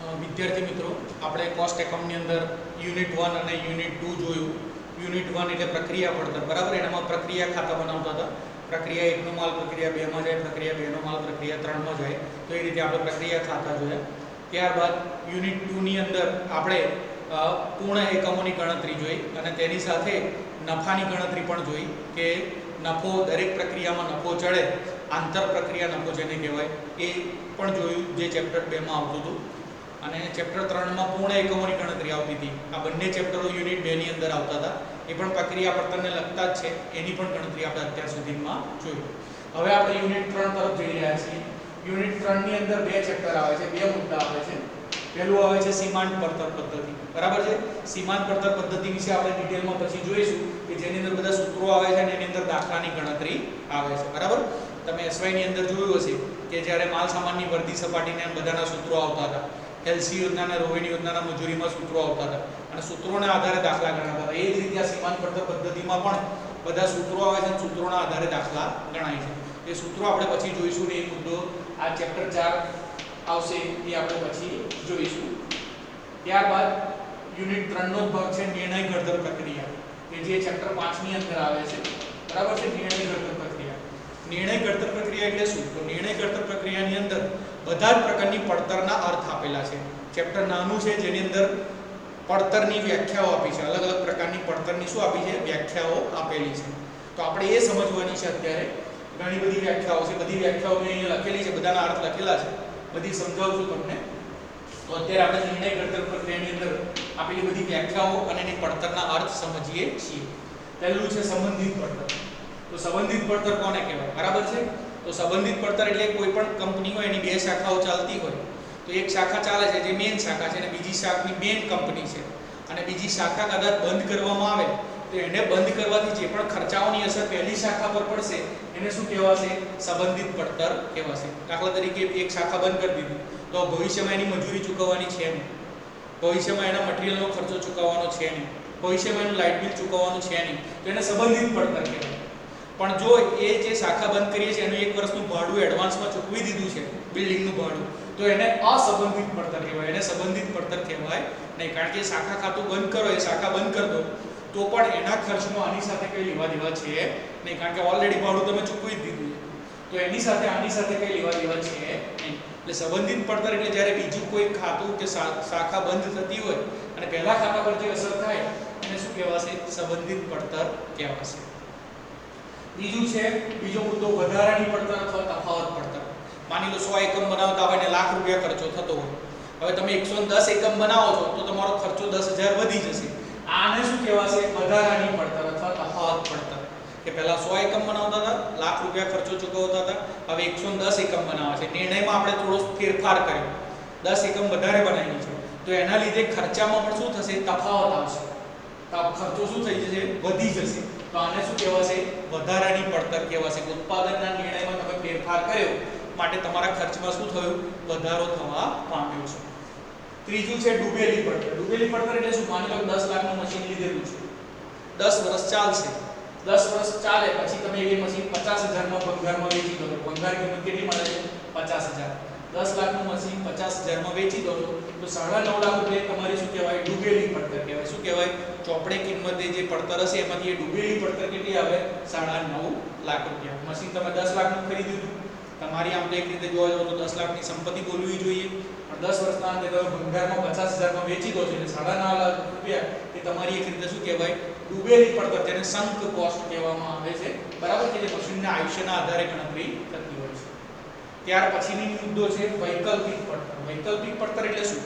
વિદ્યાર્થી મિત્રો, આપણે કોસ્ટ એકાઉન્ટની અંદર યુનિટ 1 અને યુનિટ 2 જોયું. યુનિટ 1 એટલે પ્રક્રિયા પડતર, બરાબર. એનામાં પ્રક્રિયા ખાતા બનાવતા હતા. પ્રક્રિયા 1 નો માલ પ્રક્રિયા 2 માં જાય, પ્રક્રિયા 2 નો માલ પ્રક્રિયા 3 માં જાય. તો એ રીતે આપણે પ્રક્રિયા ખાતા જોયા. ત્યારબાદ યુનિટ 2 ની અંદર આપણે પૂર્ણ એકમોની ગણતરી જોઈ અને તેની સાથે નફાની ગણતરી પણ જોઈ કે નફો દરેક પ્રક્રિયામાં નફો ચડે, આંતર પ્રક્રિયા નફો જેને કહેવાય એ પણ જોયું, જે ચેપ્ટર 2 માં આવતું હતું. અને ચેપ્ટર 3 માં પૂર્ણ એકમોની ગણતરી આવતી હતી. આ બંને ચેપ્ટરો યુનિટ 2 ની અંદર આવતા હતા. એ પણ પ્રક્રિયા પડતરને લગતા જ છે. એની પણ ગણતરી આપણે અત્યાર સુધીમાં જોઈ. હવે આપણે યુનિટ 3 તરફ જઈ રહ્યા છીએ. યુનિટ 3 ની અંદર બે ચેપ્ટર આવે છે, બે મુદ્દા આવે છે. પહેલું આવે છે સીમાંત પડતર પદ્ધતિ, બરાબર છે. સીમાંત પડતર પદ્ધતિ વિશે આપણે ડિટેલમાં પછી જોઈશું કે જેની અંદર બધા સૂત્રો આવે છે અને એની અંદર દાખલાની ગણતરી આવે છે, બરાબર. તમે એસવાય ની અંદર જોયું હશે કે જ્યારે માલ સામાનની વર્ધી સપાટીને બધાના સૂત્રો આવતા હતા. એલસી યોજનાના, રોહિણી યોજનાના મજૂરીમાં સૂત્રો આવતા હતા અને સૂત્રોના આધારે દાખલા ગણાતા હતા. એ જ રીતે આ સીમાંત પડતર પદ્ધતિમાં પણ બધા સૂત્રો આવે છે અને સૂત્રોના આધારે દાખલા ગણાય છે. એ સૂત્રો આપણે પછી જોઈશું ને એ મુદ્દો આ ચેપ્ટર 4 આવશે એ આપણે પછી જોઈશું. ત્યારબાદ યુનિટ 3 નો ભાગ છે નિર્ણય ઘડતર પ્રક્રિયા, કે જે ચેપ્ટર 5 ની અંદર આવે છે, બરાબર છે. નિર્ણય ઘડતર પ્રક્રિયા. નિર્ણય ઘડતર પ્રક્રિયા એટલે શું? તો નિર્ણય ઘડતર પ્રક્રિયાની અંદર બધા જ પ્રકારની પડતરના અર્થ આપેલા છે. ચેપ્ટર નાનું છે જેની અંદર પડતરની વ્યાખ્યાઓ આપી છે. અલગ અલગ પ્રકારની પડતરની શું આપી છે? વ્યાખ્યાઓ આપેલી છે. તો આપણે એ સમજવાની છે. અત્યારે ઘણી બધી વ્યાખ્યાઓ છે. બધી વ્યાખ્યાઓ મેં અહીંયા લખેલી છે, બધાના અર્થ લખેલા છે, બધી સમજાવું છું તમને. તો અત્યારે આપણે નિર્ણય ઘડતર પ્રક્રિયાની અંદર આપેલી બધી વ્યાખ્યાઓ અને એની પડતરના અર્થ સમજીએ છીએ. પહેલું છે સંબંધિત પડતર. તો સંબંધિત પડતર કોને કહેવાય? બરાબર છે. તો સંબંધિત પડતર એટલે કોઈ પણ કંપની હોય એની બે શાખાઓ ચાલતી હોય. તો એક શાખા ચાલે છે જે મેઇન શાખા છે અને બીજી શાખાની મેઇન કંપની છે, અને બીજી શાખા કદાચ બંધ કરવામાં આવે તો એને બંધ કરવાથી જે પણ ખર્ચાઓની અસર પહેલી શાખા પર પડશે એને શું કહેવાશે? સંબંધિત પડતર કહેવાશે. દાખલા તરીકે એક શાખા બંધ કરી દીધી તો ભવિષ્યમાં એની મજૂરી ચૂકવવાની છે નહીં, ભવિષ્યમાં એના મટીરીયલનો ખર્ચો ચૂકવવાનો છે નહીં, ભવિષ્યમાં એનું લાઇટ બિલ ચૂકવવાનું છે નહીં, તો એને સંબંધિત પડતર કહેવાય. પણ જો એ જે શાખા બંધ કરીએ છીએ એનું 1 વર્ષનું ભાડું એડવાન્સમાં ચૂકવી દીધું છે, બિલ્ડિંગનું ભાડું, તો એને અસંબંધિત પડતર કહેવાય. એને સંબંધિત પડતર કહેવાય નહીં, કારણ કે શાખા ખાતું બંધ કરો, એ શાખા બંધ કરી દો તો પણ એના ખર્ચનો આની સાથે કંઈ લેવા દેવા છે નહીં, કારણ કે ઓલરેડી ભાડું તમે ચૂકવી જ દીધું છે. તો એની સાથે આની સાથે કંઈ લેવા દેવા છે નહીં. એટલે સંબંધિત પડતર એટલે જ્યારે બીજું કોઈ ખાતું કે શાખા બંધ થતી હોય અને પહેલા ખાતા પર જે અસર થાય એને શું કહેવાશે? સંબંધિત પડતર કહેવાશે. બીજો મુદ્દો વધારાની પડતર અથવા તફાવત પડતર. માની લો 100 એકમ બનાવતા હોય ને લાખ રૂપિયા ખર્ચો થતો હોય. હવે તમે 110 એકમ બનાવો છો તો તમારો ખર્ચો 10,000 વધી જશે. આને શું કહેવાશે? વધારાની પડતર અથવા તફાવત પડતર. કે પહેલા 100 એકમ બનાવતા હતા, લાખ રૂપિયા ખર્ચો ચૂકવતા હતા, હવે 110 એકમ બનાવે છે. નિર્ણયમાં આપણે થોડો ફેરફાર કર્યો, 10 એકમ વધારે બનાવી છે, તો એના લીધે ખર્ચામાં પણ શું થશે? તફાવત આવશે. ખર્ચો શું થઈ જશે? વધી જશે. તો આને શું કહેવાશે? વધારાની પડતર કહેવાશે. ઉત્પાદનના નિર્ણયમાં તમે ફેરફાર કર્યો માટે તમારા ખર્ચમાં શું થયું? વધારો થવા પામ્યો છે. ત્રીજું છે ડૂબેલી પડતર. ડૂબેલી પડતર એટલે શું? માની લો 10 લાખનું મશીન લીધેલું છે, 10 વર્ષ ચાલશે, 10 વર્ષ ચાલે પછી તમે એ મશીન 50,000 માં ભંગારમાં વેચી દો. ભંગાર કિંમત કેટલી મળે છે? 50,000. 10 લાખનું મશીન 50,000 માં વેચી દો તો 9.5 લાખ રૂપિયા તમારી શું કહેવાય? ડૂબેલી પડતર કહેવાય. શું કહેવાય? ચોપડે કિંમતે જે પડતર હશે એમાંથી એ ડૂબેલી પડતર કેટલી આવે? 9.5 લાખ રૂપિયા. મશીન તમે 10 લાખનું ખરીદ્યું હતું, તમારી આમ એક રીતે જોવા જાવ તો 10 લાખની સંપત્તિ બોલવી જોઈએ, પણ 10 વર્ષના અંતે તમે ભંગારમાં 50,000 માં વેચી દો છો એટલે 9.5 લાખ રૂપિયા એ તમારી એક રીતે શું કહેવાય? ડૂબેલી પડતર, જેને સંક કોસ્ટ કહેવામાં આવે છે, બરાબર, કે જે મશીનના આયુષ્યના આધારે ગણતરી થતી હોય છે. ત્યાર પછીની મુદ્દો છે વૈકલ્પિક પડતર. વૈકલ્પિક પડતર એટલે શું?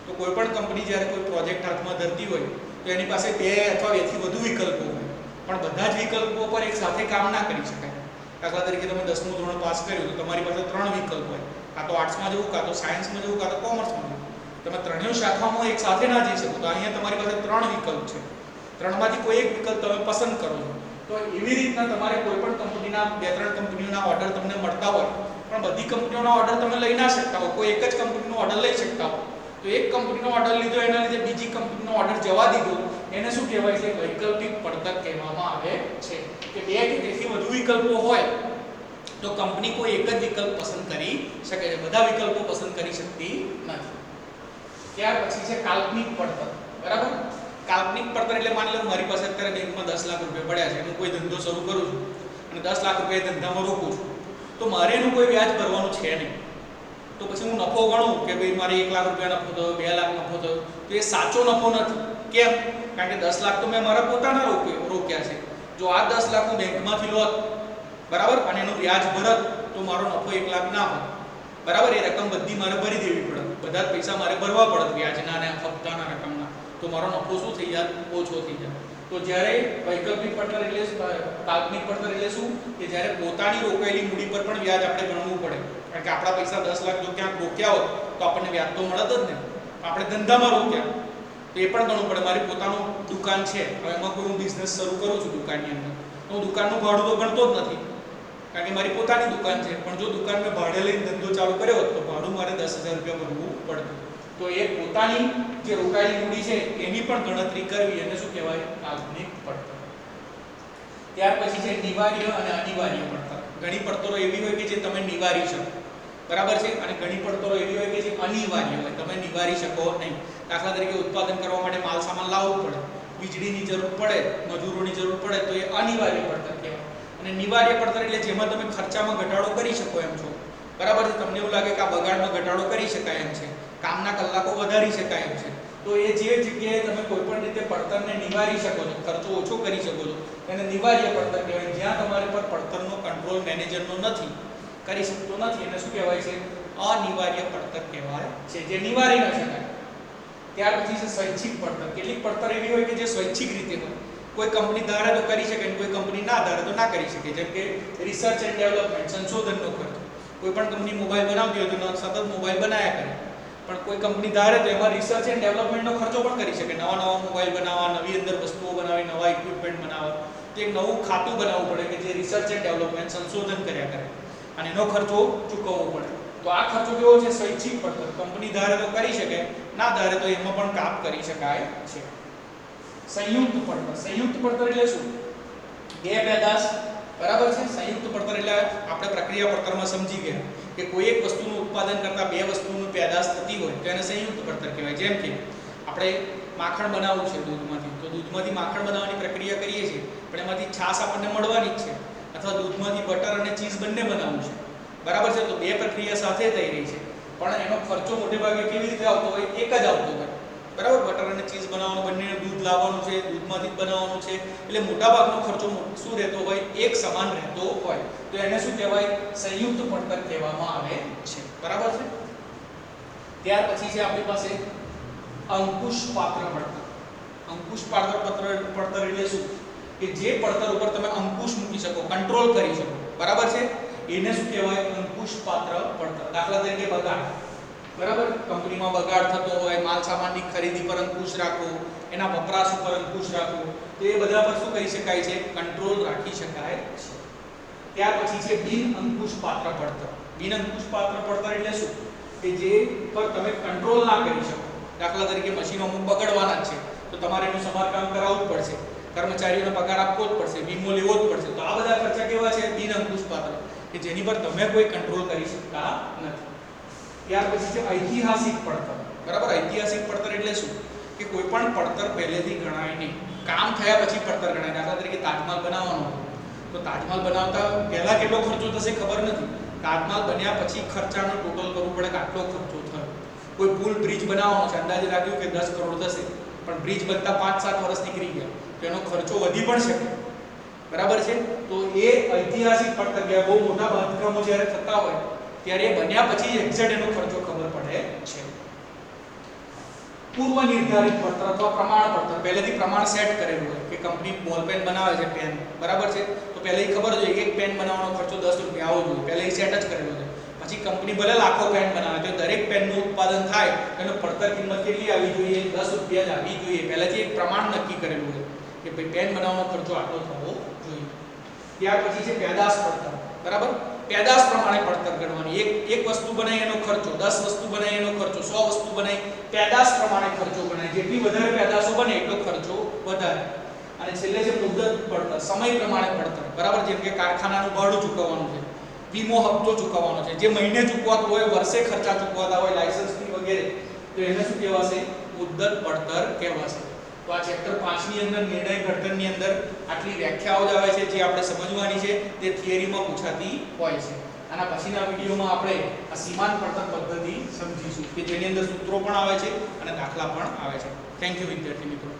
તો કોઈ પણ કંપની જ્યારે કોઈ પ્રોજેક્ટ હાથમાં ધરતી હોય તો એની પાસે 2 અથવા 2 થી વધુ વિકલ્પો હોય, પણ બધા જ વિકલ્પો પર એક સાથે કામ ના કરી શકાય. દાખલા તરીકે તમે 10મું ધોરણ પાસ કર્યું તો તમારી પાસે 3 વિકલ્પ હોય, કાં તો આર્ટ્સમાં જવું, કાં તો સાયન્સમાં જવું, કાં તો કોમર્સમાં જવું. તમે ત્રણેય શાખામાં એક સાથે ના જઈ શકો. તો અહીંયા તમારી પાસે 3 વિકલ્પ છે, 3માંથી કોઈ એક વિકલ્પ તમે પસંદ કરો છો. તો એવી રીતના તમારે કોઈ પણ કંપનીના 2-3 કંપનીઓના ઓર્ડર તમને મળતા હોય, પણ બધી કંપનીઓના ઓર્ડર તમે લઈ ના શકતા હો, કોઈ એક જ કંપનીનો ઓર્ડર લઈ શકતા હો. તો એક કંપનીનો ઓર્ડર લીધો એના લીધે બીજી કંપનીનો ઓર્ડર જવા દીધો, એને શું કહેવાય છે? વૈકલ્પિક પડતર કહેવામાં આવે છે. કે 2 કે તેથી વધુ વિકલ્પો હોય તો કંપની કોઈ એક જ વિકલ્પ પસંદ કરી શકે છે, બધા વિકલ્પો પસંદ કરી શકતી નથી. ત્યાર પછી છે કાલ્પનિક પડતર, બરાબર. કાલ્પનિક પડતર એટલે માની લો મારી પાસે અત્યારે બેંકમાં 10 લાખ રૂપિયા પડ્યા છે, હું કોઈ ધંધો શરૂ કરું છું અને 10 લાખ રૂપિયા ધંધામાં રોકું છું, તો મારે એનું કોઈ વ્યાજ ભરવાનું છે નહીં. તો પછી હું નફો ગણું કે ભાઈ મારે 1 લાખ રૂપિયા નફો થયો, 2 લાખ નફો થયો, તો એ સાચો નફો નથી. કેમ? કારણ કે 10 લાખ તો મેં મારા પોતાના રોક્યા છે. જો આ 10 લાખ હું બેંકમાંથી લોત, બરાબર, અને એનું વ્યાજ ભરત, તો મારો નફો 1 લાખ ના હોય, બરાબર. એ રકમ બધી મારે ભરી દેવી પડે, બધા જ પૈસા મારે ભરવા પડે વ્યાજના અને હપ્તાના રકમના, તો મારો નફો શું થઈ જાય? ઓછો થઈ જાય. તો જ્યારે વૈકલ્પિક પડતર એટલે કાલ્પનિક પડતર એટલે શું કે જ્યારે પોતાની રોકાયેલી મૂડી પર પણ વ્યાજ આપણે ગણવું પડે. કારણ કે આપણા પૈસા 10 લાખ જો ક્યાંક રોક્યા હોત તો આપણને વ્યાજ તો મળત જ ને. આપણે ધંધામાં રોક્યા તો એ પણ ગણવું પડે. મારી પોતાનું દુકાન છે, હવે એમાં કોઈ હું બિઝનેસ શરૂ કરું છું દુકાનની અંદર, તો હું દુકાનનું ભાડું તો ગણતો જ નથી, કારણ કે મારી પોતાની દુકાન છે. પણ જો દુકાન મેં ભાડે લઈને ધંધો ચાલુ કર્યો હોત તો ભાડું મારે 10,000 રૂપિયા ભરવું પડતું. તો એ પોતાની જે રોકાયેલી મૂડી છે એની પણ ગણતરી કરવી, એને શું કહેવાય? કાલ્પનિક પડતર. ત્યાર પછી છે નિવાર્ય અને અનિવાર્ય પડતર. ઘણી પડતરો એવી હોય કે જે તમે નિવારી શકો, બરાબર છે, અને ઘણી પડતરો એવી હોય કે જે અનિવાર્ય હોય, તમે નિવારી શકો નહીં. દાખલા તરીકે ઉત્પાદન કરવા માટે માલ સામાન લાવવું પડે, વીજળીની જરૂર પડે, મજૂરોની જરૂર પડે, તો એ અનિવાર્ય પડતર કહેવાય. અને નિવાર્ય પડતર એટલે જેમાં તમે ખર્ચામાં ઘટાડો કરી શકો એમ છો, બરાબર છે. તમને એવું લાગે કે આ બગાડમાં ઘટાડો કરી શકાય એમ છે, કામના કલાકો વધારી શકાય એમ છે, તો એ જે જગ્યાએ તમે કોઈ પણ રીતે પડતરને નિવારી શકો છો, ખર્ચો ઓછો કરી શકો છો, એને નિવાર્ય પડતર કહેવાય. જ્યાં તમારી પર પડતરનો કંટ્રોલ મેનેજરનો નથી, કરી શકતો નથી, એને શું કહેવાય છે? અનિવાર્ય પડતર કહેવાય છે, જે નિવારી ન શકાય. ત્યાર પછી છે સ્વૈચ્છિક પડતર. કેટલીક પડતર એવી હોય કે જે સ્વૈચ્છિક રીતે હોય, કોઈ કંપની ધારે તો કરી શકે, કોઈ કંપની ના ધારે તો ના કરી શકે. જેમ કે રિસર્ચ એન્ડ ડેવલપમેન્ટ, સંશોધનનો ખર્ચ. કોઈ પણ કંપની મોબાઈલ બનાવતી હોય તો સતત મોબાઈલ બનાવ્યા કરે, પણ કોઈ કંપની ધારે તો એમાં રિસર્ચ એન્ડ ડેવલપમેન્ટનો ખર્ચો પણ કરી શકે. નવા મોબાઈલ બનાવવા, નવી અંદર વસ્તુઓ બનાવી, નવા ઇક્વિપમેન્ટ બનાવવા, તો એક નવું ખાતું બનાવવું પડે કે જે રિસર્ચ એન્ડ ડેવલપમેન્ટ, સંશોધન કર્યા કરે, અને એનો ખર્ચો ચૂકવવો પડે. તો આ ખર્ચો કેવો છે? સ્વૈચ્છિક પડતર. કંપની ધારે તો કરી શકે, ના ધારે તો એમાં પણ કાપ કરી શકાય છે. સંયુક્ત પડતર. સંયુક્ત પડતર એટલે શું? બે પેદાશ, બરાબર છે. સંયુક્ત પડતર એટલે આપણે પ્રક્રિયા પડતરમાં સમજી ગયા કે કોઈ એક વસ્તુનું ઉત્પાદન કરતા બે વસ્તુનું પેદાશ થતી હોય તો એને સંયુક્ત પડતર કહેવાય. જેમ કે આપણે માખણ બનાવવું છે દૂધમાંથી, તો દૂધમાંથી માખણ બનાવવાની પ્રક્રિયા કરીએ છીએ, પણ એમાંથી છાશ આપણને મળવાની જ છે, અથવા દૂધમાંથી બટર અને ચીઝ બંને બનાવવું છે, બરાબર છે. તો બે પ્રક્રિયા સાથે થઈ રહી છે, પણ એનો ખર્ચો મોટે ભાગે કેવી રીતે આવતો હોય? એક જ આવતો હોય, બરાબર. બટર અને ચીઝ બનાવવાનું, બંને દૂધ લાવવાનું છે, દૂધમાંથી જ બનાવવાનું છે, એટલે મોટા ભાગનો ખર્ચો શું રહેતો હોય? એક સમાન રહેતો હોય, તો એને શું કહેવાય? સંયુક્ત પડતર કહેવામાં આવે છે, બરાબર છે. ત્યાર પછી છે આપણી પાસે અંકુશ પાત્ર પડતર. અંકુશ પાત્ર પડતર એટલે શું કે જે પડતર ઉપર તમે અંકુશ મૂકી શકો, કંટ્રોલ કરી શકો, બરાબર છે, એને શું કહેવાય? અંકુશ પાત્ર પડતર. દાખલા તરીકે બગાડ, બરાબર. કંપનીમાં બગાડ થતો હોય, માલ સામાનની ખરીદી પર અંકુશ રાખવો, એના વપરાશ ઉપર અંકુશ રાખવો, તો એ બધા પર શું કરી શકાય છે? કંટ્રોલ રાખી શકાય છે. ત્યાર પછી છે બિન અંકુશ પાત્ર પડતર. બિન અંકુશ પાત્ર પડતર એટલે શું કે જે પર તમે કંટ્રોલ ના કરી શકો. દાખલા તરીકે મશીનો અમુક બગડવાના છે, તો તમારે એનું સમારકામ કરાવવું જ પડશે, કર્મચારીઓને પગાર આપવો જ પડશે, વીમો લેવો જ પડશે. તો આ બધા ખર્ચા કેવા છે? બિન અંકુશ પાત્ર, કે જેની પર તમે કોઈ કંટ્રોલ કરી શકતા નથી. ત્યાર પછી છે ઐતિહાસિક પડતર, બરાબર. ઐતિહાસિક પડતર એટલે શું કે કોઈ પણ પડતર પહેલેથી ગણાય નહીં, કામ થયા પછી પડતર ગણાય. દાખલા તરીકે તાજમહાલ બનાવવાનો હતો, તો તાજમહાલ બનાવતા પહેલા કેટલો ખર્ચો થશે ખબર નથી, તાજમહાલ બન્યા પછી ખર્ચાનો ટોટલ કરવું પડે કે આટલો ખર્ચો થયો. કોઈ પુલ બ્રિજ બનાવવાનો છે, અંદાજે રાખ્યું કે 10 કરોડ થશે, પણ બ્રિજ બનતા 5-7 વર્ષ નીકળી ગયા, તો એનો ખર્ચો વધી પણ શકે, બરાબર છે. તો એ ઐતિહાસિક પડતર કહેવાય. બહુ મોટા બાંધકામો જ્યારે થતા હોય ત્યારે એ બન્યા પછી એક્ઝેક્ટ એનો ખર્ચો ખબર પડે છે. પૂર્વ નિર્ધારિત પડતર અથવા પ્રમાણ પડતર. પહેલેથી પ્રમાણ સેટ કરેલું હોય કે કંપની બોલ પેન બનાવે છે, પેન, બરાબર છે, તો પહેલેથી ખબર હોય એક પેન બનાવવાનો ખર્ચો 10 રૂપિયા આવો જોઈએ, પહેલેથી સેટ જ કરેલું છે. પછી કંપની ભલે લાખો પેન બનાવે, તો દરેક પેનનું ઉત્પાદન થાય એનો પડતર કિંમત કેટલી આવી જોઈએ? 10 રૂપિયા જ આવી જોઈએ. પહેલેથી એક પ્રમાણ નક્કી કરેલું છે કે ભાઈ પેન બનાવવાનો ખર્ચો આટલો થવો જોઈએ. ત્યાર પછી છે પેદાશ પડતર, બરાબર. પેદાશ પ્રમાણે પડતર ગણવાની. એક વસ્તુ બનાવી એનો ખર્ચો, 10 વસ્તુ બનાવી એનો ખર્ચો, 100 વસ્તુ બનાવી, પેદાશ પ્રમાણે ખર્ચો ગણાય. જેટલી વધારે પેદાશો બને એટલો ખર્ચો વધારે. અને છેલ્લે છે મુદ્દત પડતર, સમય પ્રમાણે પડતર, બરાબર. જેમ કે કારખાનાનું ભાડું ચૂકવવાનું છે, વીમો હપ્તો ચૂકવવાનો છે, જે મહિને ચૂકવાતો હોય, વર્ષે ખર્ચા ચૂકવાતા હોય, લાયસન્સની વગેરે, તો એને શું કહેવાશે? મુદ્દત પડતર કહેવાશે. તો આ ચેપ્ટર 5 ની અંદર નિર્ણય ઘડતરની અંદર આટલી વ્યાખ્યાઓ જ આવે છે જે આપણે સમજવાની છે, તે થિયરીમાં પૂછાતી હોય છે. આના પછીના વિડિયોમાં આપણે આ સીમાંત પડતર પદ્ધતિ સમજીશું કે જેની અંદર સૂત્રો પણ આવે છે અને દાખલા પણ આવે છે. થેન્ક યુ વિદ્યાર્થી મિત્રો.